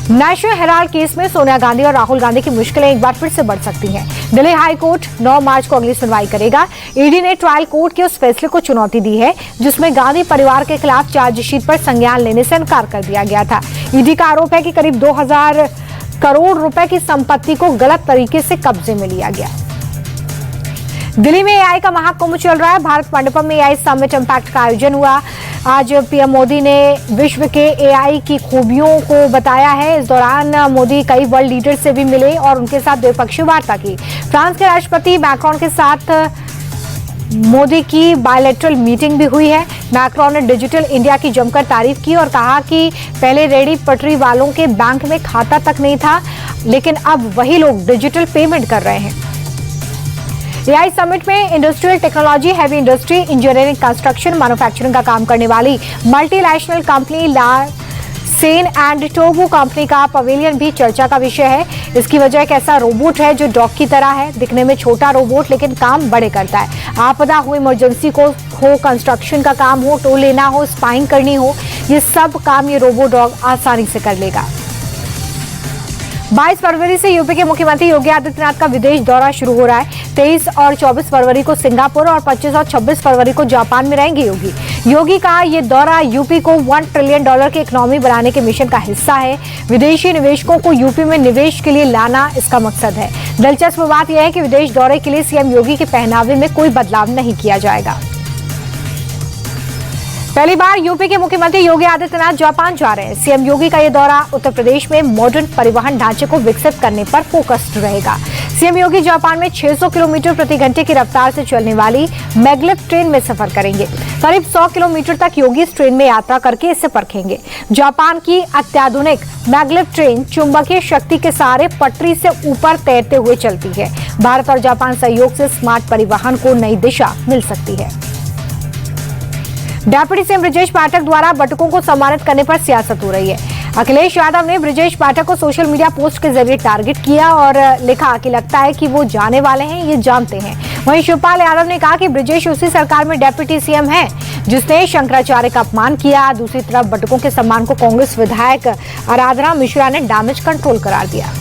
National Herald case में सोनिया गांधी और राहुल गांधी की मुश्किलें एक बार फिर से बढ़ सकती हैं। दिल्ली हाई कोर्ट 9 मार्च को अगली सुनवाई करेगा। ईडी ने ट्रायल कोर्ट के उस फैसले को चुनौती दी है जिसमें गांधी परिवार के खिलाफ चार्जशीट पर संज्ञान लेने से इनकार कर दिया गया था। ईडी का आरोप है कि करीब 2000 करोड़ रुपए की संपत्ति को गलत तरीके से कब्जे में लिया गया। दिल्ली में एआई का महाकुंभ चल रहा है। भारत मंडपम में एआई समिट इम्पैक्ट का आयोजन हुआ। आज पीएम मोदी ने विश्व के एआई की खूबियों को बताया है। इस दौरान मोदी कई वर्ल्ड लीडर से भी मिले और उनके साथ द्विपक्षीय वार्ता की। फ्रांस के राष्ट्रपति मैक्रोन के साथ मोदी की बायलैटरल मीटिंग भी हुई है। मैक्रोन ने डिजिटल इंडिया की जमकर तारीफ की और कहा कि पहले रेहड़ी पटरी वालों के बैंक में खाता तक नहीं था, लेकिन अब वही लोग डिजिटल पेमेंट कर रहे हैं। एआई समिट में industrial technology, heavy industry, engineering, construction, manufacturing का काम करने वाली multinational company Larsen and Toubro company का पवेलियन भी चर्चा का विषय है। इसकी वजह एक ऐसा रोबोट है जो डॉग की तरह है, दिखने में छोटा रोबोट लेकिन काम बड़े करता है। आपदा हो, इमरजेंसी को हो, कंस्ट्रक्शन का काम हो, टोल लेना हो, स्पाइंग करनी हो, ये सब काम ये रोबो डॉग आसानी से कर लेगा। 22 फरवरी से यूपी के मुख्यमंत्री योगी आदित्यनाथ का विदेश दौरा शुरू हो रहा है। 23 और 24 फरवरी को सिंगापुर और 25 और 26 फरवरी को जापान में रहेंगे योगी का ये दौरा यूपी को $1 ट्रिलियन की इकोनॉमी बनाने के मिशन का हिस्सा है। विदेशी निवेशकों को यूपी में निवेश के लिए लाना इसका मकसद है। दिलचस्प बात यह है कि विदेश दौरे के लिए सीएम योगी के पहनावे में कोई बदलाव नहीं किया जाएगा। पहली बार यूपी के मुख्यमंत्री योगी आदित्यनाथ जापान जा रहे हैं। सीएम योगी का यह दौरा उत्तर प्रदेश में मॉडर्न परिवहन ढांचे को विकसित करने पर फोकस्ड रहेगा। सीएम योगी जापान में 600 किलोमीटर प्रति घंटे की रफ्तार से चलने वाली मैग्लेव ट्रेन में सफर करेंगे। करीब 100 किलोमीटर तक योगी इस ट्रेन में यात्रा करके इसे परखेंगे। जापान की अत्याधुनिक मैग्लेव ट्रेन चुंबकीय शक्ति के सहारे पटरी से ऊपर तैरते हुए चलती है। भारत और जापान सहयोग से स्मार्ट परिवहन को नई दिशा मिल सकती है। डिप्टी सीएम ब्रजेश पाठक द्वारा बटुकों को सम्मानित करने पर सियासत हो रही है। अखिलेश यादव ने ब्रजेश पाठक को सोशल मीडिया पोस्ट के जरिए टारगेट किया और लिखा कि लगता है कि वो जाने वाले हैं, ये जानते हैं। वहीं शिवपाल यादव ने कहा कि ब्रजेश उसी सरकार में डिप्टी सीएम है जिसने शंकराचार्य का अपमान किया। दूसरी तरफ बटुकों के सम्मान को कांग्रेस विधायक आराधना मिश्रा ने डैमेज कंट्रोल करार दिया।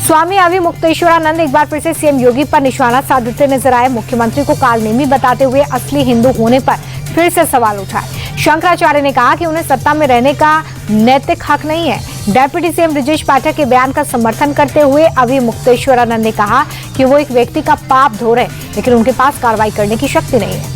स्वामी अविमुक्तेश्वरानंद एक बार फिर से सीएम योगी पर निशाना साधते नजर आए। मुख्यमंत्री को कालनेमी बताते हुए असली हिंदू होने पर फिर से सवाल उठाए। शंकराचार्य ने कहा कि उन्हें सत्ता में रहने का नैतिक हक नहीं है। डिप्टी सीएम ब्रजेश पाठक के बयान का समर्थन करते हुए अविमुक्तेश्वरानंद ने कहा कि वो एक व्यक्ति का पाप धो रहे हैं, लेकिन उनके पास कार्रवाई करने की शक्ति नहीं है।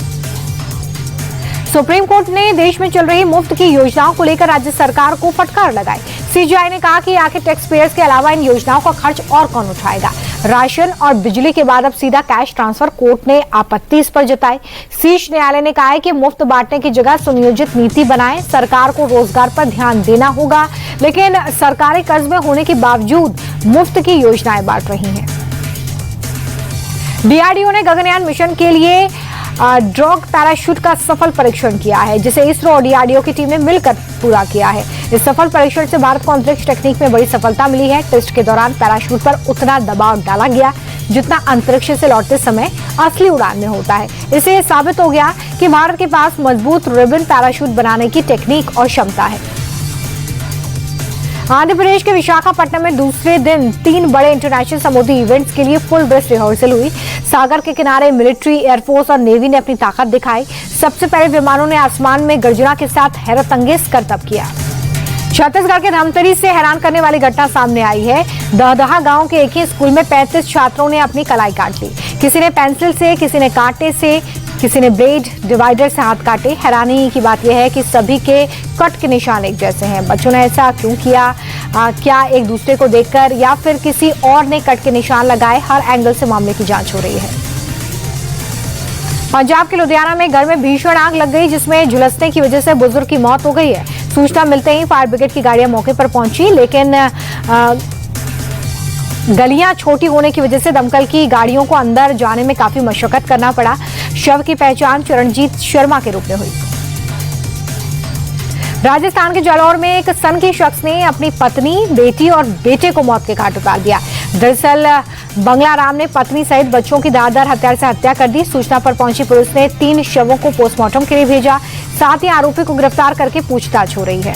सुप्रीम कोर्ट ने देश में चल रही मुफ्त की योजनाओं को लेकर राज्य सरकार को फटकार लगाई। सीजीआई ने कहा कि आखिर टैक्स पेयर्स के अलावा इन योजनाओं का खर्च और कौन उठाएगा। राशन और बिजली के बाद अब सीधा कैश ट्रांसफर, कोर्ट ने आपत्ति इस पर जताई। शीर्ष न्यायालय ने कहा है कि मुफ्त बांटने की जगह सुनियोजित नीति बनाएं। सरकार को रोजगार पर ध्यान देना होगा, लेकिन सरकारी कर्ज में होने के बावजूद मुफ्त की योजनाएं बांट रही हैं। डीआरडीओ ने गगनयान मिशन के लिए ड्रॉग पैराशूट का सफल परीक्षण किया है, जिसे इसरो और डीआरडीओ की टीम ने मिलकर पूरा किया है। इस सफल परीक्षण से भारत को अंतरिक्ष टेक्निक में बड़ी सफलता मिली है। टेस्ट के दौरान पैराशूट पर उतना दबाव डाला गया जितना अंतरिक्ष से लौटते समय असली उड़ान में होता है। इससे यह साबित हो गया कि भारत के पास मजबूत रिबन पैराशूट बनाने की टेक्निक और क्षमता है। आंध्र प्रदेश के विशाखापट्टनम में दूसरे दिन 3 बड़े इंटरनेशनल समुद्री इवेंट्स के लिए फुल ड्रेस रिहर्सल हुई। सागर के किनारे मिलिट्री, एयरफोर्स और नेवी ने अपनी ताकत दिखाई। सबसे पहले विमानों ने आसमान में गर्जना के साथ हैरतअंगेज करतब किया। छत्तीसगढ़ के धमतरी से हैरान करने वाली घटना सामने आई है। दहदहा गांव के एक ही स्कूल में 35 छात्रों ने अपनी कलाई काट ली। किसी ने पेंसिल से, किसी ने कांटे से, किसी ने ब्लेड डिवाइडर से हाथ काटे। हैरानी की बात यह है कि सभी के कट के निशान एक जैसे हैं। बच्चों ने ऐसा क्यों किया? क्या एक दूसरे को देखकर या फिर किसी और ने कट के निशान लगाए? हर एंगल से मामले की जांच हो रही है। पंजाब के लुधियाना में घर में भीषण आग लग गई, जिसमें झुलसने की वजह से बुजुर्ग की मौत हो गई है। सूचना मिलते ही फायर ब्रिगेड की गाड़ियां मौके पर पहुंची, लेकिन गलियां छोटी होने की वजह से दमकल की गाड़ियों को अंदर जाने में काफी मशक्कत करना पड़ा। शव की पहचान चरणजीत शर्मा के रूप में हुई। राजस्थान के जालौर में एक सनकी शख्स ने अपनी पत्नी, बेटी और बेटे को मौत के घाट उतार दिया। दरअसल बंगला राम ने पत्नी सहित बच्चों की धारदार हथियार से हत्या कर दी। सूचना पर पहुंची पुलिस ने 3 शवों को पोस्टमार्टम के लिए भेजा। साथ ही आरोपी को गिरफ्तार करके पूछताछ हो रही है।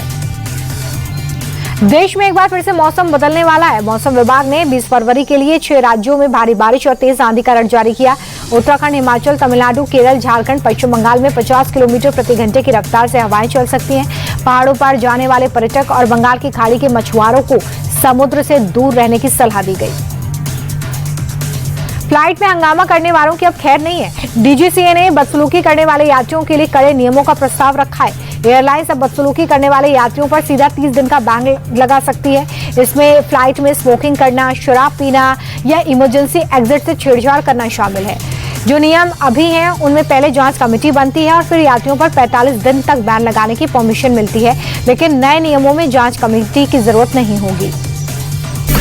देश में एक बार फिर से मौसम बदलने वाला है। मौसम विभाग ने 20 फरवरी के लिए 6 राज्यों में भारी बारिश और तेज आंधी का अलर्ट जारी किया। उत्तराखंड, हिमाचल, तमिलनाडु, केरल, झारखंड, पश्चिम बंगाल में 50 किलोमीटर प्रति घंटे की रफ्तार से हवाएं चल सकती हैं। पहाड़ों पर जाने वाले पर्यटक और बंगाल की खाड़ी के मछुआरों को समुद्र से दूर रहने की सलाह दी गई। फ्लाइट में हंगामा करने वालों की अब खैर नहीं है। डीजीसीए ने बदसलूकी करने वाले यात्रियों के लिए कड़े नियमों का प्रस्ताव रखा है। एयरलाइंस अब बदसलूकी करने वाले यात्रियों पर सीधा 30 दिन का बैन लगा सकती है। इसमें फ्लाइट में स्मोकिंग करना, शराब पीना या इमरजेंसी एग्जिट से छेड़छाड़ करना शामिल है। जो नियम अभी हैं उनमें पहले जांच कमेटी बनती है और फिर यात्रियों पर 45 दिन तक बैन लगाने की परमिशन मिलती है, लेकिन नए नियमों में जांच कमेटी की जरूरत नहीं होगी।